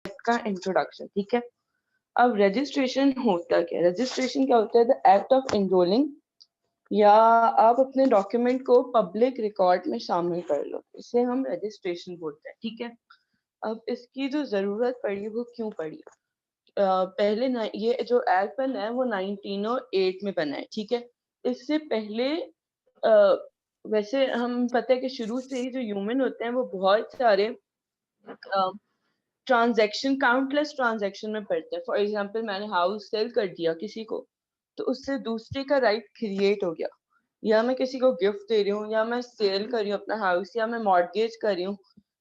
का इंट्रोडक्शन। ठीक है, अब रजिस्ट्रेशन होता क्या है? रजिस्ट्रेशन क्या होता है? द एक्ट ऑफ एनरोलिंग, या आप अपने डॉक्यूमेंट को पब्लिक रिकॉर्ड में शामिल कर लो, इसे हम रजिस्ट्रेशन बोलते हैं। ठीक है, अब इसकी जो जरूरत पड़ी वो क्यों पड़ी? पहले ना ये जो एक्ट बना है वो 1908 में बना है। ठीक है, इससे पहले वैसे हम पता है कि शुरू से ही जो ह्यूमन होते हैं वो बहुत सारे ट्रांजैक्शन, काउंटलेस ट्रांजैक्शन में पड़ते हैं। फॉर एग्जांपल मैंने हाउस सेल कर दिया किसी को, तो उससे दूसरे का राइट क्रिएट हो गया, या मैं किसी को गिफ्ट दे रही हूँ, या मैं सेल कर रही हूँ अपना हाउस, या मैं मॉर्गेज कर रही हूँ,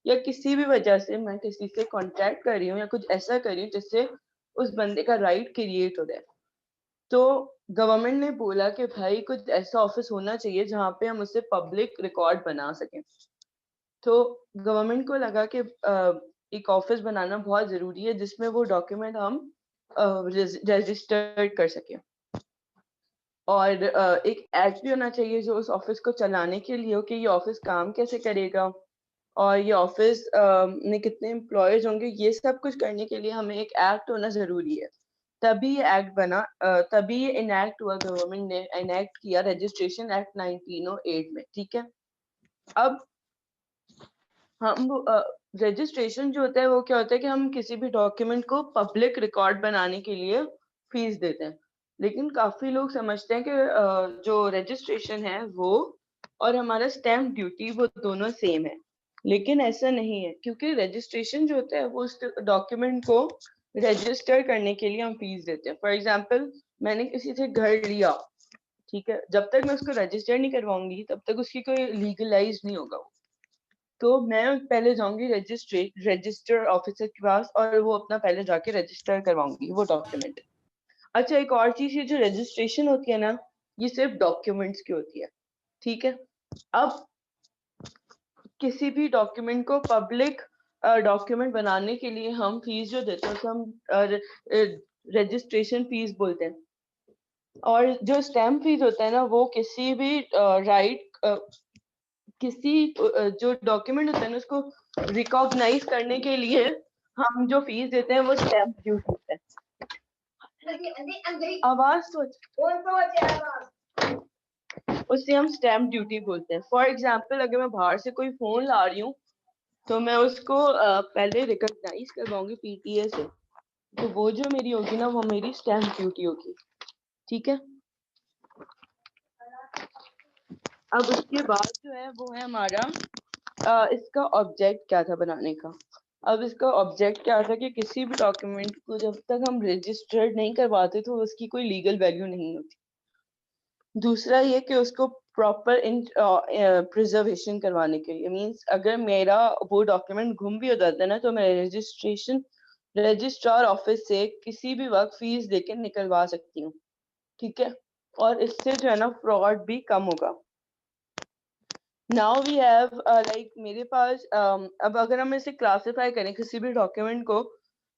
या किसी भी वजह से मैं किसी से कॉन्ट्रैक्ट कर रही हूँ या कुछ ऐसा कर रही हूँ जिससे उस बंदे का राइट क्रिएट हो रहा है। तो गवर्नमेंट ने बोला कि भाई कुछ ऐसा ऑफिस होना चाहिए जहाँ पे हम उससे पब्लिक रिकॉर्ड बना सकें। तो गवर्नमेंट को लगा कि एक ऑफिस बनाना बहुत जरूरी है जिसमें वो डॉक्यूमेंट हम रजिस्टर्ड कर सकें, और एक एक्ट भी होना चाहिए जो उस ऑफिस को चलाने के लिए हो कि ये ऑफिस काम कैसे करेगा, और ये ऑफिस में कितने एम्प्लॉयज होंगे, ये सब कुछ करने के लिए हमें एक एक्ट होना जरूरी है। तभी ये एक्ट बना, तभी ये इनैक्ट हुआ, गवर्नमेंट ने इनैक्ट किया रजिस्ट्रेशन एक्ट 1908 में। ठीक है, अब हम रजिस्ट्रेशन जो होता है वो क्या होता है कि हम किसी भी डॉक्यूमेंट को पब्लिक रिकॉर्ड बनाने के लिए फीस देते हैं। लेकिन काफी लोग समझते हैं कि जो रजिस्ट्रेशन है वो और हमारा स्टैम्प ड्यूटी वो दोनों सेम है, लेकिन ऐसा नहीं है, क्योंकि रजिस्ट्रेशन जो होता है वो उस डॉक्यूमेंट को रजिस्टर करने के लिए हम फीस देते हैं। फॉर एग्जाम्पल मैंने किसी से घर लिया, ठीक है, जब तक मैं उसको रजिस्टर नहीं करवाऊंगी तब तक उसकी कोई लीगलाइज नहीं होगा। तो मैं पहले जाऊंगी रजिस्टर ऑफिसर के पास और वो अपना पहले जाके रजिस्टर करवाऊंगी वो डॉक्यूमेंट। अच्छा, एक और चीज, ये जो रजिस्ट्रेशन होती है ना, ये सिर्फ डॉक्यूमेंट्स की होती है। ठीक है, अब किसी भी डॉक्यूमेंट को पब्लिक डॉक्यूमेंट बनाने के लिए हम फीस जो देते हैं उसे हम रजिस्ट्रेशन फीस बोलते हैं। और जो स्टैम्प फीस होता है ना, वो किसी भी किसी जो डॉक्यूमेंट होता है ना उसको रिकॉग्नाइज करने के लिए हम जो फीस देते हैं वो स्टैम्प ड्यूटी होता है। आवाज तो उससे हम स्टैम्प ड्यूटी बोलते हैं। फॉर एग्जाम्पल अगर मैं बाहर से कोई फोन ला रही हूँ तो मैं उसको पहले रिकॉग्नाइज करवाऊंगी पीटीए से, तो वो जो मेरी होगी ना वो मेरी स्टैम्प ड्यूटी होगी। ठीक है, अब उसके बाद जो है वो है हमारा इसका ऑब्जेक्ट क्या था बनाने का। अब इसका ऑब्जेक्ट क्या था कि किसी भी डॉक्यूमेंट को जब तक हम रजिस्टर्ड नहीं करवाते तो उसकी कोई लीगल वैल्यू नहीं होती। दूसरा ये कि उसको प्रॉपर प्रिजर्वेशन करवाने के लिए, मींस अगर मेरा वो डॉक्यूमेंट गुम भी हो जाता है ना तो मैं रजिस्ट्रार ऑफिस से किसी भी वक्त फीस देके निकलवा सकती हूँ। ठीक है, और इससे जो है ना फ्रॉड भी कम होगा। नाउ वी हैव लाइक मेरे पास अब अगर हम इसे क्लासिफाई करें किसी भी डॉक्यूमेंट को,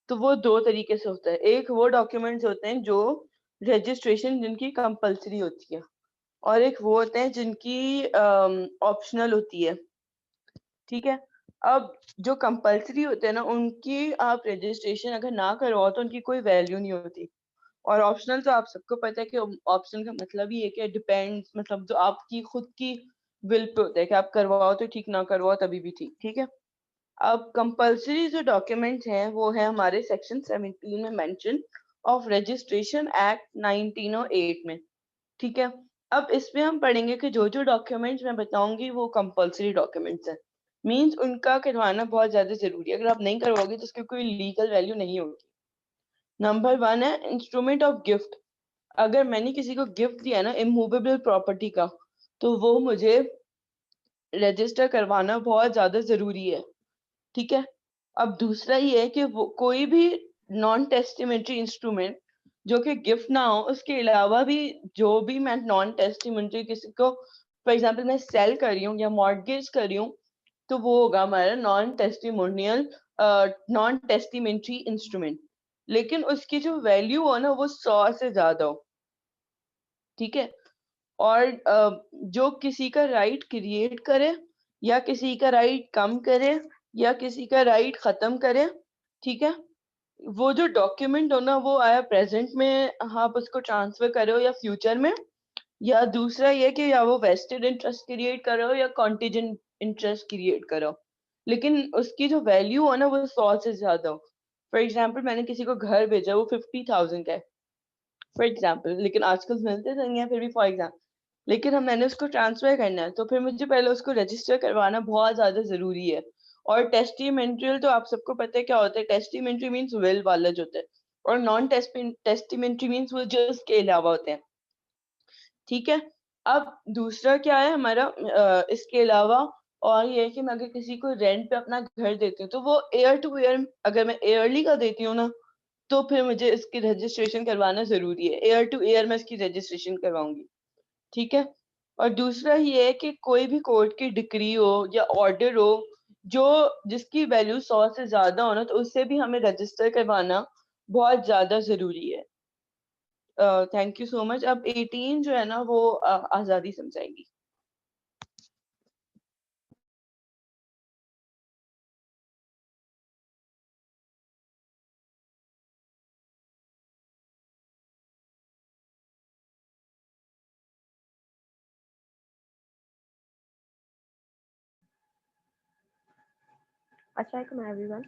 तो वो दो तरीके से होता है। एक वो डॉक्यूमेंट्स होते हैं जो रजिस्ट्रेशन जिनकी कंपलसरी होती है, और एक वो होते हैं जिनकी ऑप्शनल होती है। ठीक है, अब जो कंपलसरी होते हैं ना उनकी आप रजिस्ट्रेशन अगर ना करवाओ तो उनकी कोई वैल्यू नहीं होती। और ऑप्शनल तो आप सबको पता है कि ऑप्शनल का मतलब ही है कि डिपेंड्स, मतलब जो आपकी खुद की विल पे होता है कि आप करवाओ तो ठीक, ना करवाओ तभी भी ठीक। ठीक है, अब कंपलसरी जो डॉक्यूमेंट हैं वो है हमारे सेक्शन 17 में मेंशन ऑफ रजिस्ट्रेशन एक्ट 1908 में। ठीक है, अब इसमें हम पढ़ेंगे कि जो जो डॉक्यूमेंट्स मैं बताऊंगी वो कंपलसरी डॉक्यूमेंट्स हैं, मींस उनका करवाना बहुत ज्यादा जरूरी है। अगर आप नहीं करवाओगे तो उसकी कोई लीगल वैल्यू नहीं होगी। नंबर 1 है इंस्ट्रूमेंट ऑफ गिफ्ट। अगर मैंने किसी को गिफ्ट दिया ना इमूवेबल प्रॉपर्टी का, तो वो मुझे रजिस्टर करवाना बहुत ज्यादा जरूरी है। ठीक है, अब दूसरा ये है कि वो कोई भी नॉन टेस्टिमेंट्री इंस्ट्रूमेंट जो कि गिफ्ट ना हो, उसके अलावा भी जो भी मैं नॉन टेस्टिमेंट्री किसी को, फॉर एग्जांपल मैं सेल कर रही हूँ या मॉर्गेज कर रही हूँ, तो वो होगा हमारा नॉन टेस्टिमेंट्री इंस्ट्रूमेंट, लेकिन उसकी जो वैल्यू हो ना वो 100 से ज्यादा हो। ठीक है, और जो किसी का राइट क्रिएट करे या किसी का राइट कम करे या किसी का राइट खत्म करे, ठीक है, वो जो डॉक्यूमेंट हो ना वो आया प्रेजेंट में आप उसको ट्रांसफर करो या फ्यूचर में, या दूसरा ये कि या वो वेस्टेड इंटरेस्ट क्रिएट करो या कॉन्टिजेंट इंटरेस्ट क्रिएट करो, लेकिन उसकी जो वैल्यू हो ना वो 100 से ज्यादा हो। फॉर एग्जाम्पल मैंने किसी को घर भेजा, वो 50,000 का है फॉर एग्जाम्पल, लेकिन आजकल मिलते नहीं है, फिर भी फॉर एग्जाम्पल, लेकिन हम मैंने उसको ट्रांसफर करना है तो फिर मुझे पहले उसको रजिस्टर करवाना बहुत ज्यादा जरूरी है। और टेस्टिमेंट्रियल तो आप सबको पता है क्या होता है, टेस्टिमेंट्री मीन्स विल वाला जो होता है, और नॉन टेस्टिमेंट्री मीन्स वो जो उसके अलावा होते हैं। ठीक है। अब दूसरा क्या है हमारा इसके अलावा, और ये है कि मैं अगर किसी को रेंट पे अपना घर देती हूँ तो वो एयर टू एयर, अगर मैं एयरली का देती हूँ ना तो फिर मुझे इसकी रजिस्ट्रेशन करवाना जरूरी है, एयर टू एयर मैं इसकी रजिस्ट्रेशन करवाऊंगी। ठीक है। और दूसरा ये है कि कोई भी कोर्ट की डिक्री हो या ऑर्डर हो जो जिसकी वैल्यू 100 से ज्यादा हो ना, तो उससे भी हमें रजिस्टर करवाना बहुत ज्यादा जरूरी है। Thank you so much. अब 18 जो है ना वो आजादी समझाएंगी। अस्सलाम एवरीवन।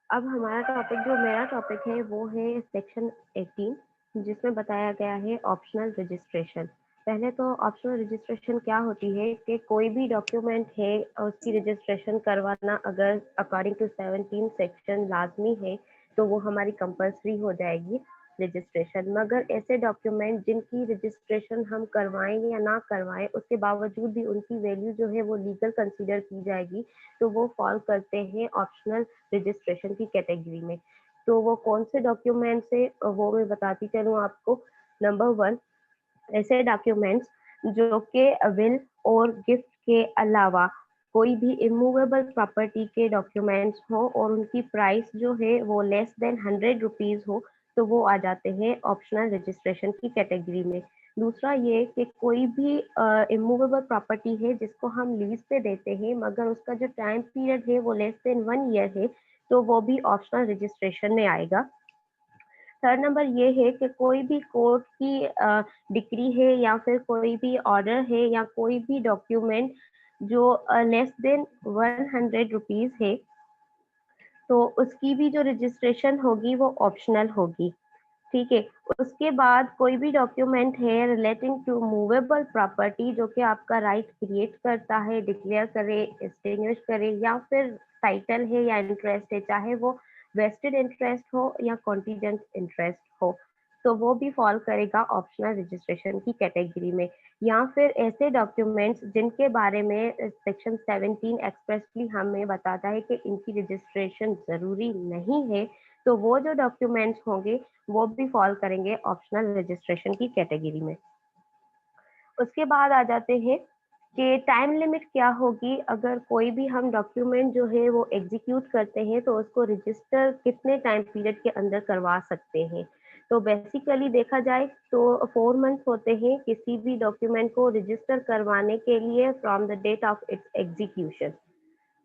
अब हमारा टॉपिक, जो मेरा टॉपिक है वो है सेक्शन 18, जिसमें बताया गया है ऑप्शनल रजिस्ट्रेशन। पहले तो ऑप्शनल रजिस्ट्रेशन क्या होती है कि कोई भी डॉक्यूमेंट है उसकी रजिस्ट्रेशन करवाना अगर अकॉर्डिंग टू 17 सेक्शन लाजमी है तो वो हमारी कंपल्सरी हो जाएगी रजिस्ट्रेशन। मगर ऐसे डॉक्यूमेंट जिनकी रजिस्ट्रेशन हम करवाएं या ना करवाएं उसके बावजूद भी उनकी वैल्यू जो है वो लीगल कंसीडर की जाएगी, तो वो फॉल करते हैं ऑप्शनल रजिस्ट्रेशन की कैटेगरी में। तो वो कौन से डॉक्यूमेंट्स है वो मैं बताती चलूँ आपको। नंबर 1, ऐसे डॉक्यूमेंट्स जो कि विल और गिफ्ट के अलावा कोई भी इमूवेबल प्रॉपर्टी के डॉक्यूमेंट्स हो और उनकी प्राइस जो है वो लेस देन 100 रुपीज हो, तो वो आ जाते हैं ऑप्शनल रजिस्ट्रेशन की कैटेगरी में। दूसरा ये कि कोई भी इमूवेबल प्रॉपर्टी है जिसको हम लीज पे देते हैं मगर उसका जो टाइम पीरियड है वो लेस देन 1 ईयर है, तो वो भी ऑप्शनल रजिस्ट्रेशन में आएगा। थर्ड नंबर ये है कि कोई भी कोर्ट की डिक्री है या फिर कोई भी ऑर्डर है या कोई भी डॉक्यूमेंट जो लेस देन 100 रुपीज है, तो उसकी भी जो रजिस्ट्रेशन होगी वो ऑप्शनल होगी। ठीक है। उसके बाद कोई भी डॉक्यूमेंट है रिलेटिंग टू मूवेबल प्रॉपर्टी जो कि आपका राइट क्रिएट करता है, डिक्लेयर करे, एक्सटिंग्विश करे, या फिर टाइटल है या इंटरेस्ट है, चाहे वो वेस्टेड इंटरेस्ट हो या कॉन्टीजेंट इंटरेस्ट हो, तो वो भी फॉल करेगा ऑप्शनल रजिस्ट्रेशन की कैटेगरी में। या फिर ऐसे डॉक्यूमेंट्स जिनके बारे में सेक्शन 17 एक्सप्रेसली हमें बताता है कि इनकी रजिस्ट्रेशन जरूरी नहीं है, तो वो जो डॉक्यूमेंट्स होंगे वो भी फॉल करेंगे ऑप्शनल रजिस्ट्रेशन की कैटेगरी में। उसके बाद आ जाते हैं कि टाइम लिमिट क्या होगी। अगर कोई भी हम डॉक्यूमेंट जो है वो एग्जीक्यूट करते हैं तो उसको रजिस्टर कितने टाइम पीरियड के अंदर करवा सकते हैं। तो बेसिकली देखा जाए तो 4 मंथ होते हैं किसी भी डॉक्यूमेंट को रजिस्टर करवाने के लिए from the date of its execution.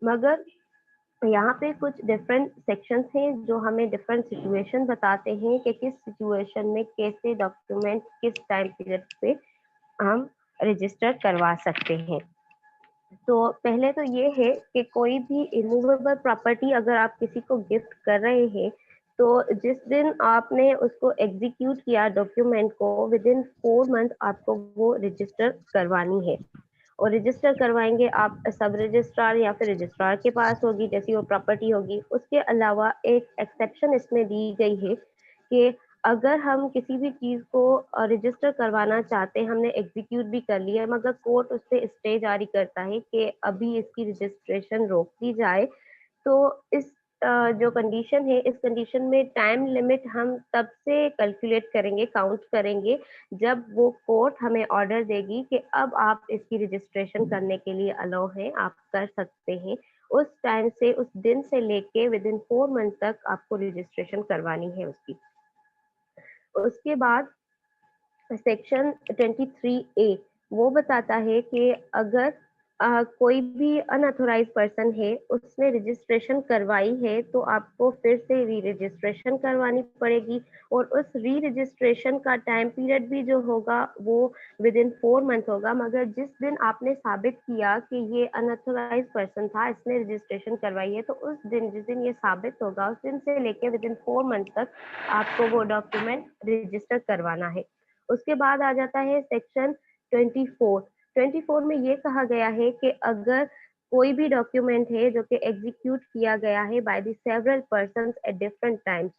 मगर यहाँ पे कुछ डिफरेंट सेक्शंस हैं जो हमें डिफरेंट सिचुएशन बताते हैं कि किस सिचुएशन में कैसे डॉक्यूमेंट किस टाइम पीरियड पे हम रजिस्टर करवा सकते हैं। तो पहले तो ये है कि कोई भी इमूवेबल प्रॉपर्टी अगर आप किसी को गिफ्ट कर रहे हैं तो जिस दिन आपने उसको एग्जीक्यूट किया डॉक्यूमेंट को, विद इन 4 मंथ आपको वो रजिस्टर करवानी है। और रजिस्टर करवाएंगे आप सब रजिस्ट्रार या फिर रजिस्ट्रार के पास होगी जैसी वो प्रॉपर्टी होगी। उसके अलावा एक एक्सेप्शन इसमें दी गई है कि अगर हम किसी भी चीज को रजिस्टर करवाना चाहते हैं, हमने एग्जीक्यूट भी कर लिया मगर कोर्ट उस पर स्टे जारी करता है कि अभी इसकी रजिस्ट्रेशन रोक दी जाए, तो इस जो कंडीशन है इस कंडीशन में टाइम लिमिट हम तब से कैलकुलेट करेंगे, काउंट करेंगे जब वो कोर्ट हमें ऑर्डर देगी कि अब आप इसकी रजिस्ट्रेशन करने के लिए अलाउ है, आप कर सकते हैं। उस टाइम से, उस दिन से लेके विद इन 4 मंथ तक आपको रजिस्ट्रेशन करवानी है उसकी। उसके बाद सेक्शन 23A वो बताता है कि अगर कोई भी अनऑथोराइज़ पर्सन है, उसने रजिस्ट्रेशन करवाई है, तो आपको फिर से री-रजिस्ट्रेशन करवानी पड़ेगी और उस री-रजिस्ट्रेशन का टाइम पीरियड भी जो होगा, वो विदिन 4 मंथ होगा। मगर जिस दिन आपने साबित किया कि ये अनऑथोराइज़ पर्सन था, इसने रजिस्ट्रेशन करवाई है, तो उस दिन जिस दिन ये साबित होगा, उस दिन से लेके विदिन 4 मंथ तक आपको वो डॉक्यूमेंट रजिस्टर करवाना है। उसके बाद आ जाता है सेक्शन 24। 24 में ये कहा गया है कि अगर कोई भी डॉक्यूमेंट है जो कि एग्जीक्यूट किया गया है by the several persons at different times,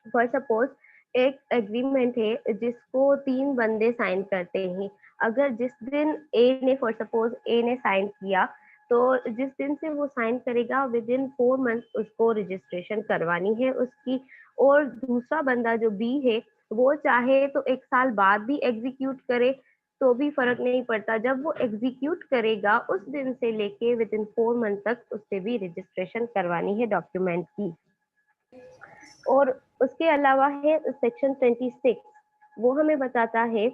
for suppose एक एग्रीमेंट है जिसको 3 बंदे साइन करते हैं। अगर जिस दिन ए ने फॉर सपोज ए ने साइन किया, तो जिस दिन से वो साइन करेगा विदिन 4 मंथ उसको रजिस्ट्रेशन करवानी है उसकी। और दूसरा बंदा जो बी है, वो चाहे तो 1 साल बाद भी एग्जीक्यूट करे, तो भी फ़र्क नहीं पड़ता। जब वो एग्जीक्यूट करेगा उस दिन से लेके विदिन 4 मंथ तक उससे भी रजिस्ट्रेशन करवानी है डॉक्यूमेंट की। और उसके अलावा है सेक्शन 26, वो हमें बताता है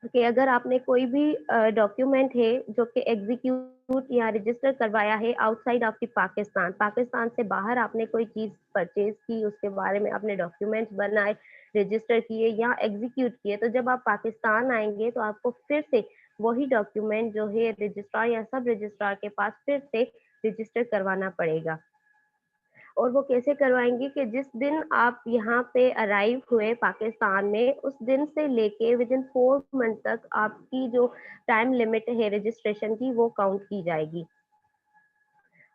कि अगर आपने कोई भी डॉक्यूमेंट है जो कि एग्जीक्यूट या रजिस्टर करवाया है outside of the Pakistan, Pakistan से बाहर आपने कोई चीज़ परचेज़ की, उसके बारे में आपने डॉक्यूमेंट्स बनाए, रजिस्टर किए या एग्जीक्यूट किए, तो जब आप पाकिस्तान आएँगे तो आपको फिर से वही डॉक्यूमेंट जो है रजिस्ट्रार या सब रजिस्ट्रार के पास फिर से रजिस्टर करवाना पड़ेगा। और वो कैसे करवाएँगे कि जिस दिन आप यहाँ पे अराइव हुए पाकिस्तान में, उस दिन से लेके विदिन 4 मंथ तक आपकी जो टाइम लिमिट है रजिस्ट्रेशन की, वो काउंट की जाएगी।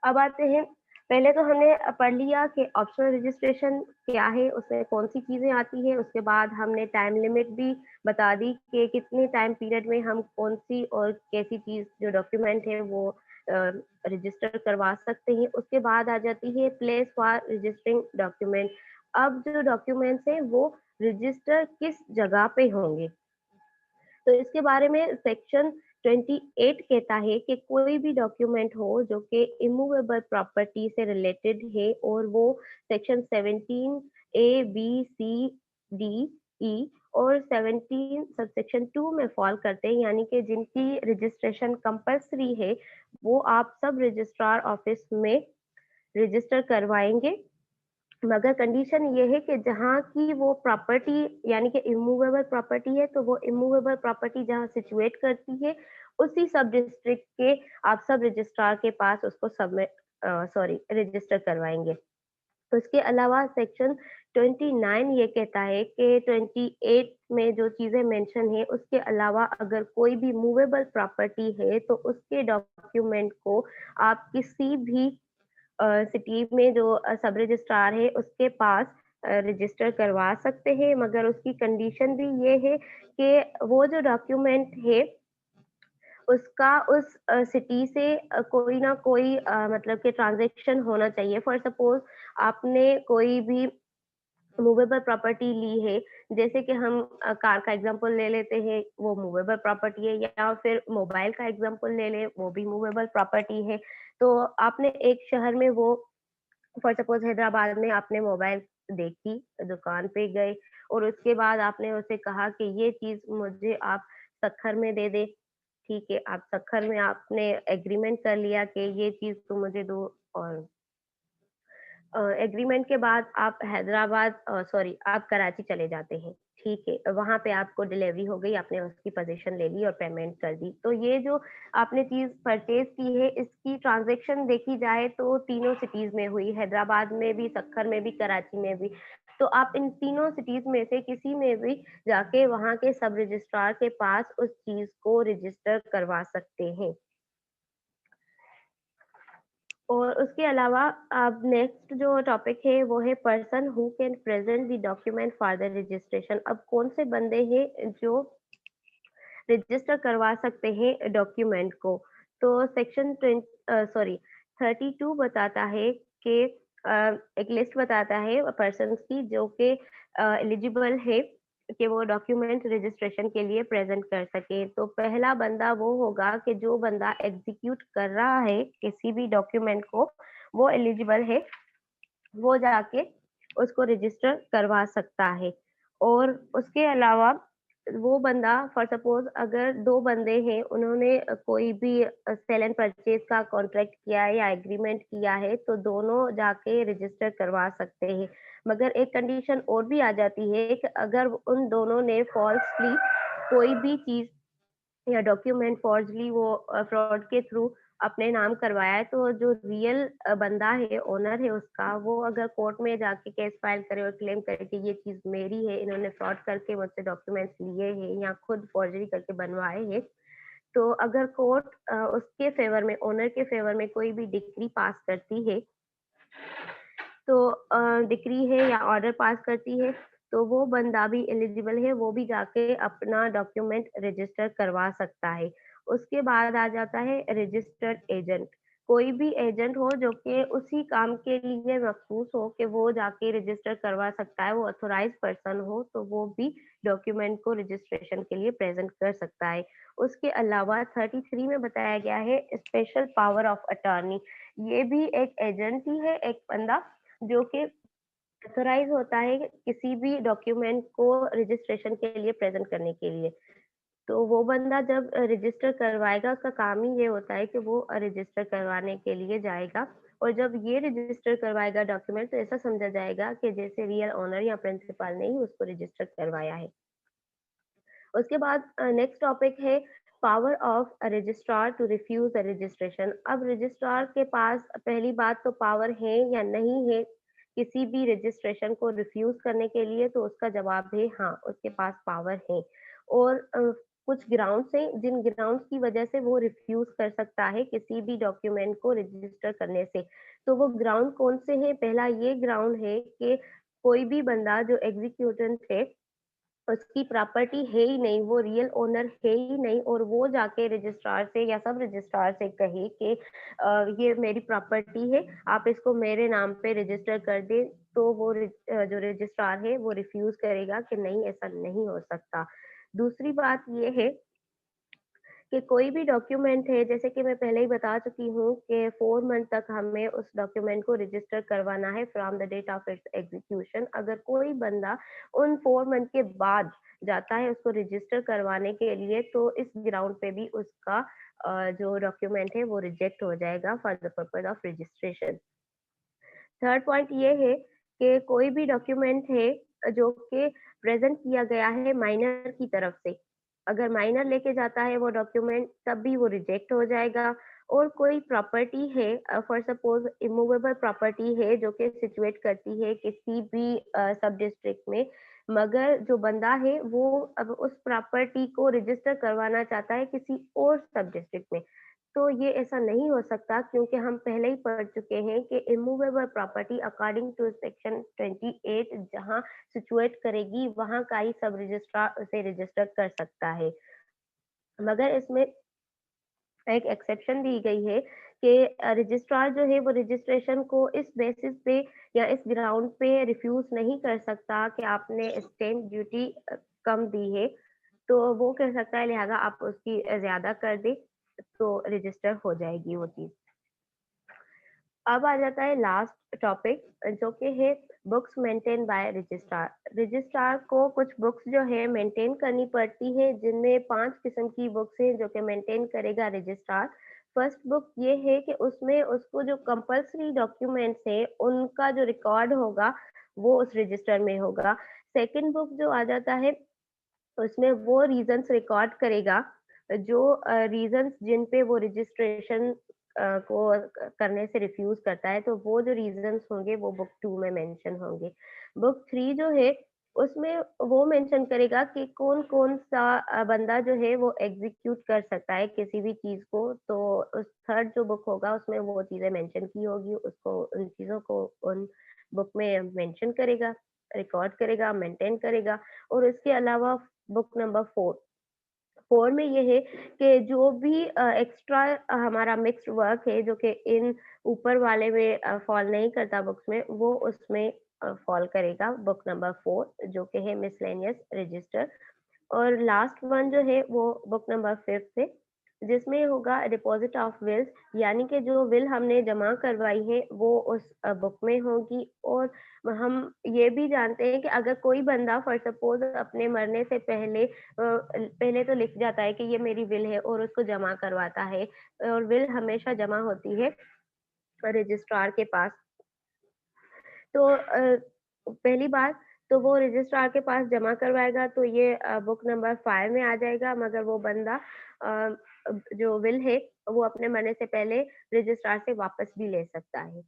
अब आते हैं, पहले तो हमने पढ़ लिया कि ऑप्शनल रजिस्ट्रेशन क्या है, उसमें कौन-सी चीज़ें आती हैं, उसके बाद हमने टाइम लिमिट भी बता दी कि कितने टाइम पीरियड में हम कौन-सी और कैसी चीज़ जो डॉक्यूमेंट है वो रजिस्टर करवा सकते हैं। उसके बाद आ जाती है प्लेस फॉर रजिस्टरिंग डॉक्यूमेंट। अब जो डॉक्यूमेंट्स हैं वो रजिस्टर किस जगह पे होंगे? तो इसके बारे में सेक्शन 28 कहता है कि कोई भी डॉक्यूमेंट हो जो कि इमूवेबल प्रॉपर्टी से रिलेटेड है और वो सेक्शन 17 ए, बी, सी, डी, ई और 17 सबसेक्शन 2 में फॉल करते हैं, यानी कि जिनकी रजिस्ट्रेशन कंपल्सरी है, वो आप सब रजिस्ट्रार ऑफिस में रजिस्टर करवाएँगे। मगर कंडीशन ये है कि जहाँ की वो प्रॉपर्टी यानी कि इमूवेबल प्रॉपर्टी है, तो वो इमूवेबल प्रॉपर्टी जहाँ सिचुएट करती है, उसी सब डिस्ट्रिक्ट के आप सब रजिस्ट्रार के पास उसको रजिस्टर करवाएँगे। उसके अलावा सेक्शन 29 ये कहता है कि 28 में जो चीज़ें मेंशन है, उसके अलावा अगर कोई भी मूवेबल प्रॉपर्टी है, तो उसके डॉक्यूमेंट को आप किसी भी सिटी में जो सब रजिस्ट्रार है उसके पास रजिस्टर करवा सकते हैं, मगर उसकी कंडीशन भी ये है कि वो जो डॉक्यूमेंट है उसका उस सिटी से कोई ना कोई मतलब कि ट्रांज़ैक्शन होना चाहिए। फॉर सपोज़ आपने कोई भी मूवेबल प्रॉपर्टी ली है, जैसे कि हम कार का एग्ज़ाम्पल ले लेते हैं, वो मूवेबल प्रॉपर्टी है, या फिर मोबाइल का एग्ज़ाम्पल ले लें, वो भी मूवेबल प्रॉपर्टी है। तो आपने एक शहर में वो फॉर सपोज़ हैदराबाद में आपने मोबाइल देखी, दुकान पे गए और उसके बाद आपने उससे कहा कि ये चीज़ मुझे आप सत्तर में दे दे। ठीक है, आप सत्तर में आपने एग्रीमेंट कर लिया कि ये चीज़ तुम मुझे दो। और एग्रीमेंट के बाद आप आप कराची चले जाते हैं, ठीक है। वहाँ पे आपको डिलीवरी हो गई, आपने उसकी पोज़ीशन ले ली और पेमेंट कर दी। तो ये जो आपने चीज़ परचेज़ की है, इसकी ट्रांज़ैक्शन देखी जाए तो तीनों सिटीज़ में हुई, हैदराबाद में भी, सक्खर में भी, कराची में भी। तो आप इन तीनों सिटीज़ में से किसी में भी जाके वहाँ के सब रजिस्ट्रार के पास उस चीज़ को रजिस्टर करवा सकते हैं। और उसके अलावा अब नेक्स्ट जो टॉपिक है वो है person who can present the document for the registration. अब कौन से बंदे हैं जो रजिस्टर करवा सकते हैं डॉक्यूमेंट को? तो सेक्शन 32 बताता है कि एक लिस्ट बताता है पर्सन्स की जो कि एलिजिबल है कि वो डॉक्यूमेंट रजिस्ट्रेशन के लिए प्रेजेंट कर सके। तो पहला बंदा वो होगा कि जो बंदा एग्जीक्यूट कर रहा है किसी भी डॉक्यूमेंट को, वो एलिजिबल है, वो जाके उसको रजिस्टर करवा सकता है। और उसके अलावा वो बंदा फॉर सपोज़ अगर 2 बंदे हैं, उन्होंने कोई भी सेल एंड परचेज़ का कॉन्ट्रैक्ट किया है या एग्रीमेंट किया है, तो दोनों जाके रजिस्टर करवा सकते हैं। मगर एक कंडीशन और भी आ जाती है कि अगर उन दोनों ने फ़ॉल्सली कोई भी चीज़ या डॉक्यूमेंट फ़ॉर्जली वो फ्रॉड के थ्रू अपने नाम करवाया है, तो जो रियल बंदा है, ओनर है उसका, वो अगर कोर्ट में जाके केस फाइल करे और क्लेम करे कि ये चीज़ मेरी है, इन्होंने फ्रॉड करके मुझसे डॉक्यूमेंट्स लिए हैं या खुद फ़ॉर्जरी करके बनवाए हैं, तो अगर कोर्ट उसके फ़ेवर में, ओनर के फ़ेवर में कोई भी डिक्री पास करती है, तो डिक्री है या ऑर्डर पास करती है, तो वो बंदा भी एलिजिबल है, वो भी जाके अपना डॉक्यूमेंट रजिस्टर करवा सकता है। उसके बाद आ जाता है रजिस्टर्ड एजेंट। कोई भी एजेंट हो जो कि उसी काम के लिए मखसूस हो कि वो जाके रजिस्टर करवा सकता है, वो ऑथोराइज़्ड पर्सन हो, तो वो भी डॉक्यूमेंट को रजिस्ट्रेशन के लिए प्रेज़ेंट कर सकता है। उसके अलावा 33 में बताया गया है स्पेशल पावर ऑफ अटॉर्नी। ये भी एक एजेंट ही है, एक बंदा जो कि ऑथराइज़ होता है किसी भी डॉक्यूमेंट को रजिस्ट्रेशन के लिए प्रेज़ेंट करने के लिए। तो वो बंदा जब रजिस्टर करवाएगा, उसका काम ही ये होता है कि वो रजिस्टर करवाने के लिए जाएगा और जब ये रजिस्टर करवाएगा डॉक्यूमेंट, तो ऐसा समझा जाएगा कि जैसे रियल ओनर या प्रिंसिपल ने ही उसको रजिस्टर करवाया है। उसके बाद नेक्स्ट टॉपिक है power of registrar to refuse the registration. अब रजिस्ट्रार के पास पहली बात तो पावर है या नहीं है किसी भी रजिस्ट्रेशन को रिफ्यूज करने के लिए, तो उसका जवाब है हाँ, उसके पास पावर है। और कुछ ग्राउंड्स हैं जिन ग्राउंड्स की वजह से वो रिफ्यूज कर सकता है किसी भी डॉक्यूमेंट को रजिस्टर करने से। तो वो ग्राउंड कौन से हैं? पहला ये ग्राउंड है कि कोई भी बंदा जो एग्जीक्यूटेंट है उसकी प्रॉपर्टी है ही नहीं, वो रियल ओनर है ही नहीं और वो जाके रजिस्ट्रार से या सब रजिस्ट्रार से कहे कि ये मेरी प्रॉपर्टी है, आप इसको मेरे नाम पे रजिस्टर कर दें, तो वो जो रजिस्ट्रार है वो रिफ्यूज़ करेगा कि नहीं, ऐसा नहीं हो सकता। दूसरी बात ये है कि कोई भी डॉक्यूमेंट है, जैसे कि मैं पहले ही बता चुकी हूँ कि 4 मंथ तक हमें उस डॉक्यूमेंट को रजिस्टर करवाना है from the date of its execution. अगर कोई बंदा उन 4 मंथ के बाद जाता है उसको रजिस्टर करवाने के लिए, तो इस ग्राउंड पे भी उसका जो डॉक्यूमेंट है वो रिजेक्ट हो जाएगा for the purpose of registration. Third point ये है कि कोई भी डॉक्यूमेंट है जो कि प्रेज़ेंट किया गया है माइनर की तरफ से, अगर माइनर लेके जाता है वो डॉक्यूमेंट तब भी वो रिजेक्ट हो जाएगा। और कोई प्रॉपर्टी है फॉर सपोज़ इमूवेबल प्रॉपर्टी है जो कि सिचुएट करती है किसी भी सब डिस्ट्रिक्ट में, मगर जो बंदा है वो अब उस प्रॉपर्टी को रजिस्टर करवाना चाहता है किसी और सब डिस्ट्रिक्ट में। तो ये ऐसा नहीं हो सकता क्योंकि हम पहले ही पढ़ चुके हैं कि immovable property according to section 28 जहाँ सिचुएट करेगी वहाँ का ही सब रजिस्ट्रार उसे रजिस्टर कर सकता है। मगर इसमें एक एक्सेप्शन दी गई है कि रजिस्ट्रार जो है वो रजिस्ट्रेशन को इस बेसिस पे या इस ग्राउंड पे रिफ्यूज़ नहीं कर सकता कि आपने स्टैम्प ड्यूटी कम दी है, तो वो कह सकता है लिहाज़ा आप उसकी ज़्यादा कर दें, तो रजिस्टर हो जाएगी वो चीज़। अब आ जाता है लास्ट टॉपिक जो कि है books maintain by registrar. Registrar को कुछ बुक्स जो है मेंटेन करनी पड़ती है जिनमें 5 किस्म की बुक्स हैं जो कि मेंटेन करेगा रजिस्ट्रार। फर्स्ट बुक ये है कि उसमें उसको जो कंपल्सरी डॉक्यूमेंट्स हैं उनका जो रिकॉर्ड होगा वो उस रजिस्टर में होगा। सेकंड बुक जो आ जाता है उसमें वो रीज़न्स रिकॉर्ड करेगा जो रीज़न्स जिन पे वो रजिस्ट्रेशन को करने से रिफ्यूज़ करता है, तो वो जो रीज़न्स होंगे वो बुक 2 में मेंशन होंगे। बुक 3 जो है उसमें वो मेंशन करेगा कि कौन-कौन सा बंदा जो है वो एग्ज़ीक्यूट कर सकता है किसी भी चीज़ को, तो उस थर्ड जो बुक होगा उसमें वो चीज़ें मेंशन की होगी, उसको उन चीज़ों को उन बुक में मेंशन करेगा, रिकॉर्ड करेगा, मेंटेन करेगा। और इसके अलावा बुक नंबर 4 4 में ये है कि जो भी एक्स्ट्रा हमारा मिक्स्ड वर्क है जो कि इन ऊपर वाले में फॉल नहीं करता बुक्स में, वो उसमें फॉल करेगा बुक नंबर 4 जो कि है मिसलेनियस रजिस्टर। और लास्ट वन जो है वो बुक नंबर 5 है जिसमें होगा डिपॉजिट ऑफ विल्स, यानी कि जो विल हमने जमा करवाई है वो उस बुक में होगी। और हम ये भी जानते हैं कि अगर कोई बंदा फॉर सपोज अपने मरने से पहले पहले तो लिख जाता है कि ये मेरी विल है और उसको जमा करवाता है, और विल हमेशा जमा होती है रजिस्ट्रार के पास। तो पहली बात तो वो रजिस्ट्रार के पास जमा करवाएगा तो ये बुक नंबर 5 में आ जाएगा, मगर वो बंदा जो विल है वो अपने मरने से पहले रजिस्ट्रार से वापस भी ले सकता है।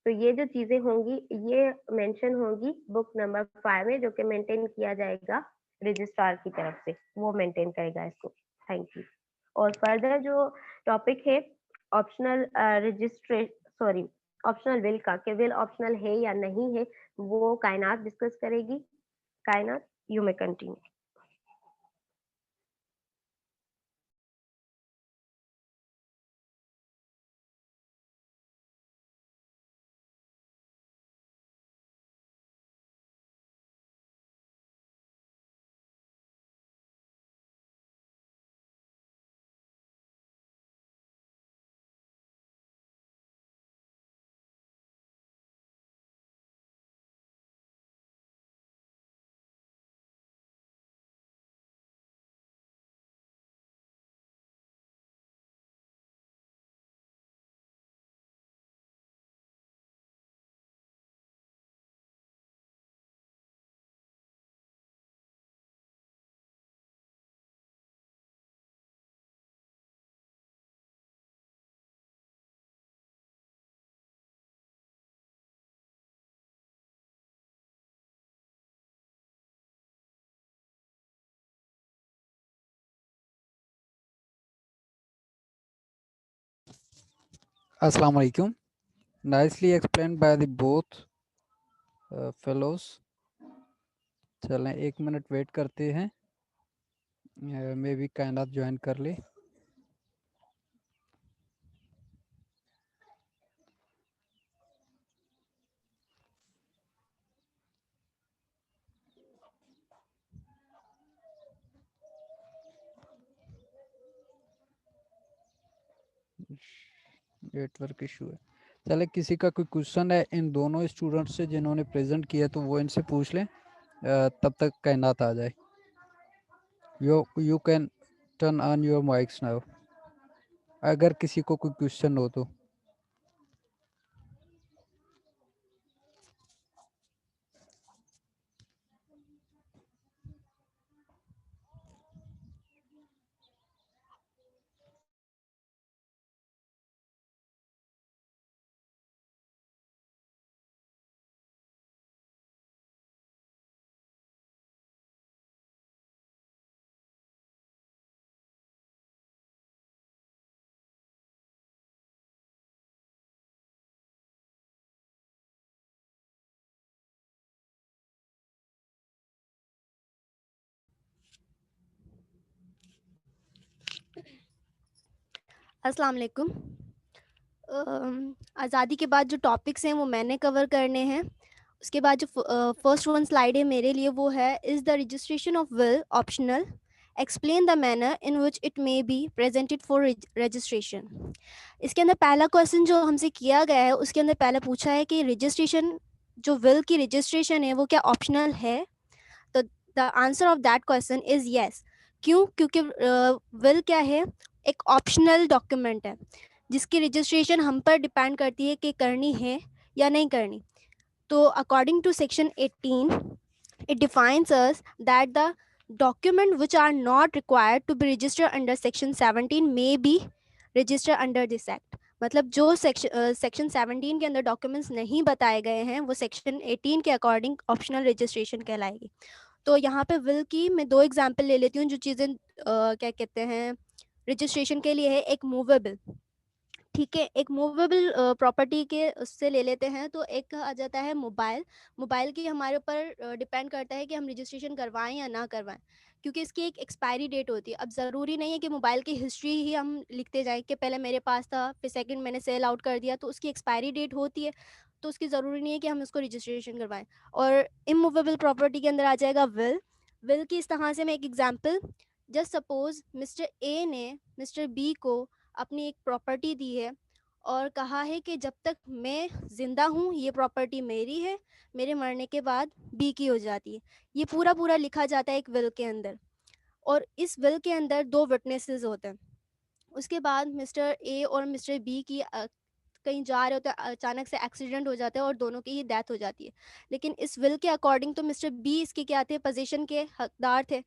तो ये जो चीज़ें होंगी ये मेंशन होंगी बुक नंबर 5 में, जो कि मेंटेन किया जाएगा रजिस्ट्रार की तरफ से, वो मेंटेन करेगा इसको। Thank you. और फर्दर जो टॉपिक है ऑप्शनल सॉरी ऑप्शनल विल का, कि विल ऑप्शनल है या नहीं है, वो कायनात डिस्कस करेगी। कायनात, you may continue. Assalamu alaikum. Nicely explained by the both fellows. चलें 1 मिनट वेट करते हैं, मे भी कायनात ज्वाइन कर ले। नेटवर्क इशू है। चले, किसी का कोई क्वेश्चन है इन दोनों स्टूडेंट से जिन्होंने प्रेजेंट किया तो वो इनसे पूछ लें, तब तक कायनात आ जाए। You can turn on your mics now, अगर किसी को कोई क्वेश्चन हो तो। अस्सलाम वालेकुम। आज़ादी के बाद जो टॉपिक्स हैं वो मैंने कवर करने हैं। उसके बाद जो फर्स्ट वन स्लाइड है मेरे लिए वो है, is the registration of will optional, explain the manner in which it may be presented for registration. इसके अंदर पहला क्वेश्चन जो हमसे किया गया है उसके अंदर पहले पूछा है कि रजिस्ट्रेशन, जो विल की रजिस्ट्रेशन है वो क्या ऑप्शनल है। तो the answer of that question is yes. क्यों? क्योंकि विल क्या है, एक ऑप्शनल डॉक्यूमेंट है जिसकी रजिस्ट्रेशन हम पर डिपेंड करती है कि करनी है या नहीं करनी। तो according to section 18 it defines us that the document which are not required to be registered under section 17 may be registered under this act। मतलब जो सेक्शन 17 के अंदर डॉक्यूमेंट्स नहीं बताए गए हैं वो सेक्शन 18 के अकॉर्डिंग ऑप्शनल रजिस्ट्रेशन कहलाएगी। तो यहाँ पे विल की मैं 2 एग्जांपल ले लेती हूँ जो चीज़ें क्या कहते हैं रजिस्ट्रेशन के लिए है। एक मूवेबल, ठीक है, एक मूवेबल प्रॉपर्टी के उससे ले लेते हैं। तो एक आ जाता है मोबाइल। मोबाइल की हमारे ऊपर डिपेंड करता है कि हम रजिस्ट्रेशन करवाएं या ना करवाएं, क्योंकि इसकी एक एक्सपायरी डेट होती है। अब ज़रूरी नहीं है कि मोबाइल की हिस्ट्री ही हम लिखते जाएं कि पहले मेरे पास था फिर सेकंड मैंने सेल आउट कर दिया, तो उसकी एक्सपायरी डेट होती है। तो उसकी ज़रूरी नहीं है कि हम उसको रजिस्ट्रेशन करवाएं। और इमूवेबल प्रॉपर्टी के अंदर आ जाएगा विल। विल की इस तरह से मैं एक example just suppose mister A ने मिस्टर बी को अपनी एक प्रॉपर्टी दी है और कहा है कि जब तक मैं जिंदा हूँ ये प्रॉपर्टी मेरी है, मेरे मरने के बाद बी की हो जाती है। ये पूरा पूरा लिखा जाता है एक विल के अंदर, और इस विल के अंदर 2 विटनेसेस होते हैं। उसके बाद मिस्टर ए और मिस्टर बी की कहीं जा रहे होते हैं, अचानक से एक्सीडेंट हो जाता है और दोनों की ही डेथ हो जाती है। लेकिन इस विल के अकॉर्डिंग तो मिस्टर बी इसके क्या थे, पोजीशन के हकदार थे।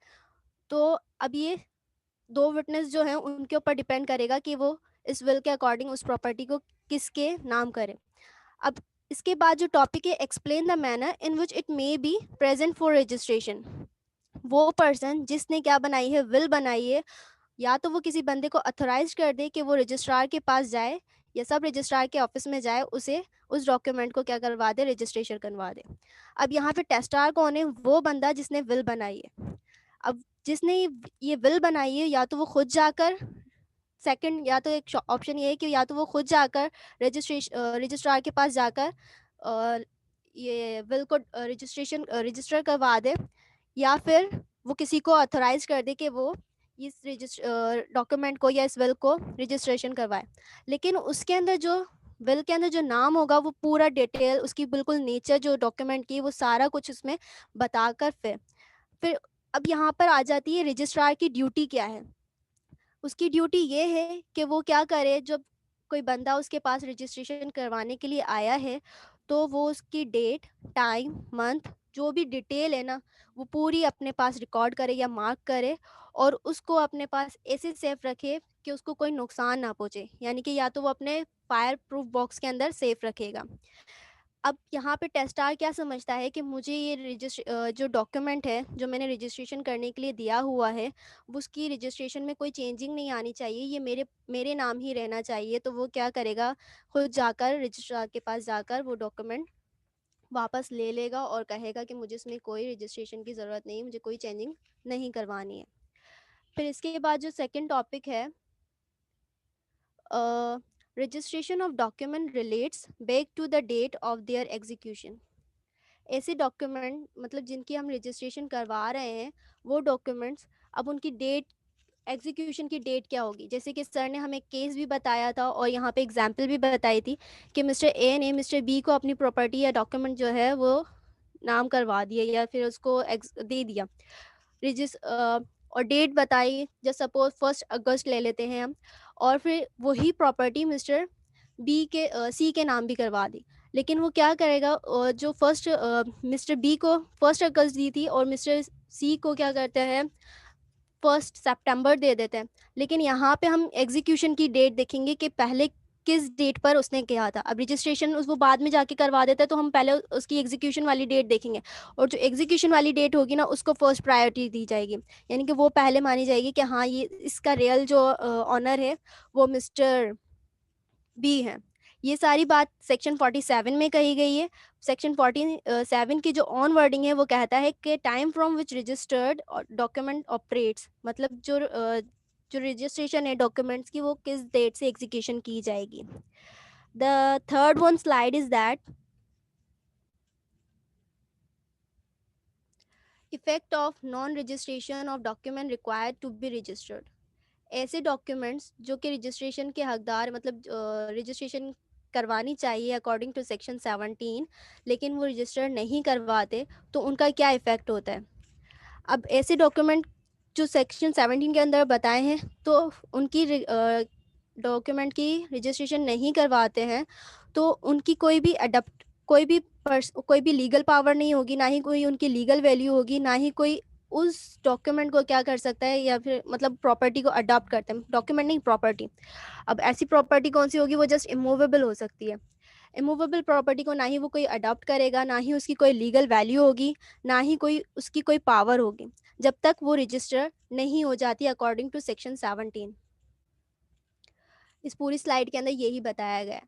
तो अब ये 2 विटनेस जो हैं उनके ऊपर डिपेंड करेगा कि वो इस विल के अकॉर्डिंग उस प्रॉपर्टी को किसके नाम करें। अब इसके बाद जो टॉपिक है, explain the manner in which it may be present for registration. वो पर्सन जिसने क्या बनाई है, विल बनाई है, या तो वो किसी बंदे को अथोराइज कर दे कि वो रजिस्ट्रार के पास जाए या सब रजिस्ट्रार के ऑफिस में जाए, उसे उस डॉक्यूमेंट को क्या करवा दे, रजिस्ट्रेशन करवा दे। अब यहाँ पे टेस्टार कौन है, वो बंदा जिसने विल बनाई है। अब जिसने ये विल बनाई है, या तो वो खुद जाकर, सेकंड या तो एक ऑप्शन ये है कि या तो वो खुद जाकर रजिस्ट्रार के पास जाकर ये विल को रजिस्टर करवा दे, या फिर वो किसी को अथोराइज कर दे कि वो इस डॉक्यूमेंट को या इस विल को रजिस्ट्रेशन करवाए। लेकिन उसके अंदर जो विल के अंदर जो नाम होगा वो पूरा डिटेल, उसकी बिल्कुल नेचर जो डॉक्यूमेंट की, वो सारा कुछ उसमें बताकर फिर अब यहाँ पर आ जाती है रजिस्ट्रार की ड्यूटी क्या है। उसकी ड्यूटी ये है कि वो क्या करे, जब कोई बंदा उसके पास रजिस्ट्रेशन करवाने के लिए आया है तो वो उसकी डेट, टाइम, मंथ, जो भी डिटेल है ना, वो पूरी अपने पास रिकॉर्ड करे या मार्क करे, और उसको अपने पास ऐसे सेफ रखे कि उसको कोई नुकसान ना पहुंचे। यानी कि या तो वो अपने फायर प्रूफ बॉक्स के अंदर सेफ रखेगा। अब यहाँ पे टेस्टार क्या समझता है कि मुझे ये जो डॉक्यूमेंट है जो मैंने रजिस्ट्रेशन करने के लिए दिया हुआ है, वो उसकी रजिस्ट्रेशन में कोई चेंजिंग नहीं आनी चाहिए, ये मेरे मेरे नाम ही रहना चाहिए। तो वो क्या करेगा, खुद जाकर रजिस्ट्रार के पास जाकर वो डॉक्यूमेंट वापस ले लेगा और कहेगा कि मुझे इसमें कोई रजिस्ट्रेशन की ज़रूरत नहीं, मुझे कोई चेंजिंग नहीं करवानी है। फिर इसके बाद जो सेकंड टॉपिक है, registration of document relates back to the date of their execution. ऐसे डॉक्यूमेंट मतलब जिनकी हम रजिस्ट्रेशन करवा रहे हैं, वो डॉक्यूमेंट्स अब उनकी डेट, एग्जीक्यूशन की डेट क्या होगी। जैसे कि सर ने हमें केस भी बताया था और यहाँ पे एग्जांपल भी बताई थी कि मिस्टर ए ने मिस्टर बी को अपनी प्रॉपर्टी या डॉक्यूमेंट जो है वो नाम करवा दिया या फिर उसको दे दिया और डेट बताई, जैसे सपोज 1 अगस्त ले लेते हैं हम, और फिर वही प्रॉपर्टी मिस्टर बी के सी के नाम भी करवा दी। लेकिन वो क्या करेगा, जो फर्स्ट मिस्टर बी को 1 अगस्त दी थी और मिस्टर सी को क्या करते हैं 1 सितंबर दे देते हैं। लेकिन यहाँ पे हम एग्जीक्यूशन की डेट देखेंगे कि पहले किस डेट पर उसने किया था। अब रजिस्ट्रेशन वो बाद में जाके करवा देता है, तो हम पहले उसकी एग्जीक्यूशन वाली डेट देखेंगे, और जो एग्जीक्यूशन वाली डेट होगी ना, उसको फर्स्ट प्रायोरिटी दी जाएगी। यानी कि वो पहले मानी जाएगी कि हाँ, ये इसका रियल जो ऑनर है वो मिस्टर बी है। ये सारी बात सेक्शन 47 में कही गई है। सेक्शन 47 की जो ऑन वर्डिंग है वो कहता है कि time from which registered document operates, मतलब जो रजिस्ट्रेशन है डॉक्यूमेंट्स की, वो किस डेट से एग्जीक्यूशन की जाएगी। The third one slide is that effect of non registration of document required to be registered. ऐसे डॉक्यूमेंट्स जो कि रजिस्ट्रेशन के हकदार, मतलब रजिस्ट्रेशन करवानी चाहिए अकॉर्डिंग टू सेक्शन 17, लेकिन वो रजिस्टर नहीं करवाते, तो उनका क्या इफ़ेक्ट होता है। अब ऐसे डॉक्यूमेंट जो सेक्शन 17 के अंदर बताए हैं, तो उनकी डॉक्यूमेंट की रजिस्ट्रेशन नहीं करवाते हैं, तो उनकी कोई भी लीगल पावर नहीं होगी, ना ही कोई उनकी लीगल वैल्यू होगी, ना ही कोई उस डॉक्यूमेंट को क्या कर सकता है, या फिर मतलब प्रॉपर्टी को अडॉप्ट करते हैं, डॉक्यूमेंट नहीं प्रॉपर्टी। अब ऐसी प्रॉपर्टी कौन सी होगी, वो जस्ट इमूवेबल हो सकती है। इमूवेबल प्रॉपर्टी को ना ही वो कोई अडॉप्ट करेगा, ना ही उसकी कोई लीगल वैल्यू होगी, ना ही कोई उसकी कोई पावर होगी, जब तक वो रजिस्टर नहीं हो जाती अकॉर्डिंग टू सेक्शन 17। इस पूरी स्लाइड के अंदर यही बताया गया है।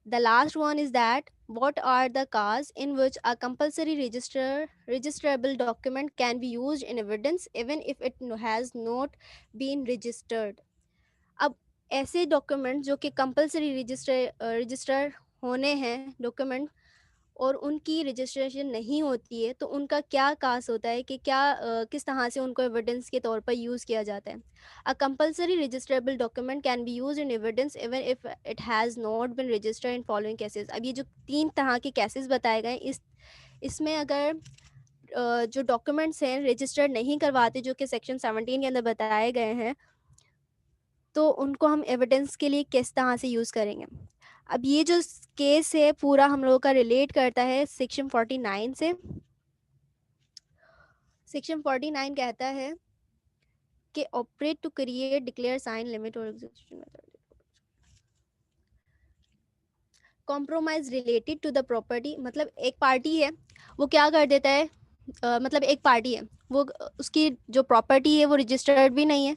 The last one is that what are the cases in which a compulsory registerable document can be used in evidence even if it has not been registered. अब ऐसे डॉक्यूमेंट जो कि कंपलसरी रजिस्टर होने हैं डॉक्यूमेंट, और उनकी registration नहीं होती है तो उनका क्या कास होता है कि क्या किस तरह से उनको एविडेंस के तौर पर यूज़ किया जाता है। A compulsory registrable document can be used in evidence even if it has not been registered in following cases. अब ये जो 3 तरह के केसेस बताए गए इसमें अगर जो डॉक्यूमेंट्स हैं रजिस्टर्ड नहीं करवाते जो कि सेक्शन 17 के अंदर बताए गए हैं, तो उनको हम एविडेंस के लिए किस तरह से यूज़ करेंगे। अब ये जो केस है पूरा हम लोगों का रिलेट करता है सेक्शन 49 से। सेक्शन 49 कहता है कि operate to create declare sign limit और execution method compromise related to the property. मतलब एक पार्टी है वो क्या कर देता है, मतलब एक पार्टी है वो उसकी जो प्रॉपर्टी है वो रजिस्टर्ड भी नहीं है,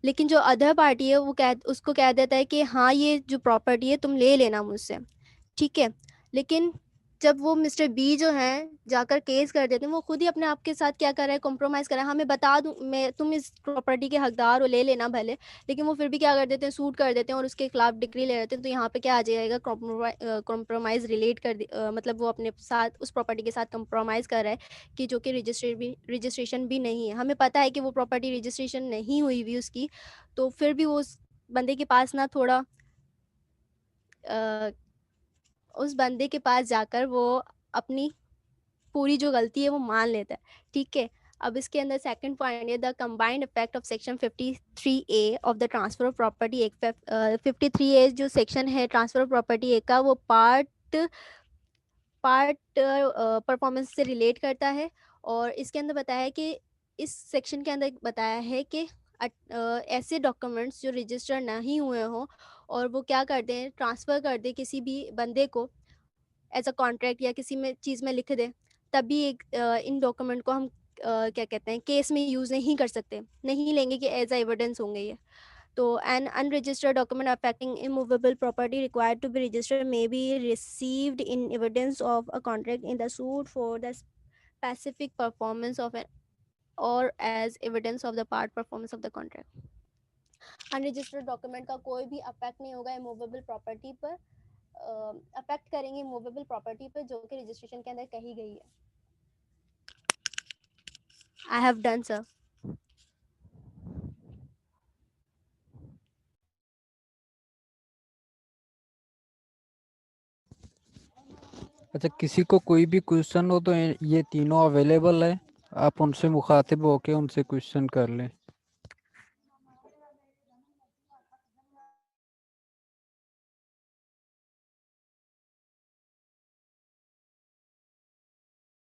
लेकिन जो अदर पार्टी है वो उसको कह देता है कि हाँ ये जो प्रॉपर्टी है तुम ले लेना मुझसे, ठीक है। लेकिन जब वो मिस्टर बी जो हैं जाकर केस कर देते हैं, वो खुद ही अपने आप के साथ क्या कर रहा है, कॉम्प्रोमाइज़ कर रहा है। हाँ मैं बता दूँ, मैं तुम इस प्रॉपर्टी के हकदार हो, ले लेना भले, लेकिन वो फिर भी क्या कर देते हैं, सूट कर देते हैं और उसके खिलाफ डिग्री ले लेते हैं। तो यहाँ पे क्या आ जाएगा, कॉम्प्रोमाइज़ रिलेट कर मतलब वो अपने साथ उस प्रॉपर्टी के साथ कॉम्प्रोमाइज़ कर रहा है कि जो कि रजिस्ट्रेशन भी नहीं है। हमें पता है कि वो प्रॉपर्टी रजिस्ट्रेशन नहीं हुई हुई उसकी, तो फिर भी वो उस बंदे के पास ना थोड़ा उस बंदे के पास जाकर वो अपनी पूरी जो गलती है वो मान लेता है, ठीक है। अब इसके अंदर सेकंड पॉइंट है the combined effect of section 53A of the transfer of property act. 53A जो सेक्शन है ट्रांसफर ऑफ प्रॉपर्टी एक्ट का, वो पार्ट परफॉर्मेंस से रिलेट करता है। और इसके अंदर बताया है कि इस सेक्शन के अंदर बताया है कि ऐसे डॉक्यूमेंट्स जो रजिस्टर नहीं हुए हों और वो क्या करते हैं, ट्रांसफ़र कर दे किसी भी बंदे को एज अ कॉन्ट्रैक्ट या किसी में चीज़ में लिख दे, तभी एक इन डॉक्यूमेंट को हम क्या कहते हैं, केस में यूज़ नहीं कर सकते, नहीं लेंगे कि एज अ एविडेंस होंगे ये। तो an unregistered document affecting immovable property required to be registered may be received in evidence of a contract in the suit for the specific performance of an or as evidence of the part performance of the contract. Unregistered document का कोई भी affect नहीं होगा immovable property पर, affect करेंगे movable property पर जो कि रजिस्ट्रेशन के अंदर कही गई है। I have done sir. अच्छा, किसी को कोई भी क्वेश्चन हो तो ये तीनों अवेलेबल है, आप उनसे मुखातिब होके उनसे क्वेश्चन कर लें।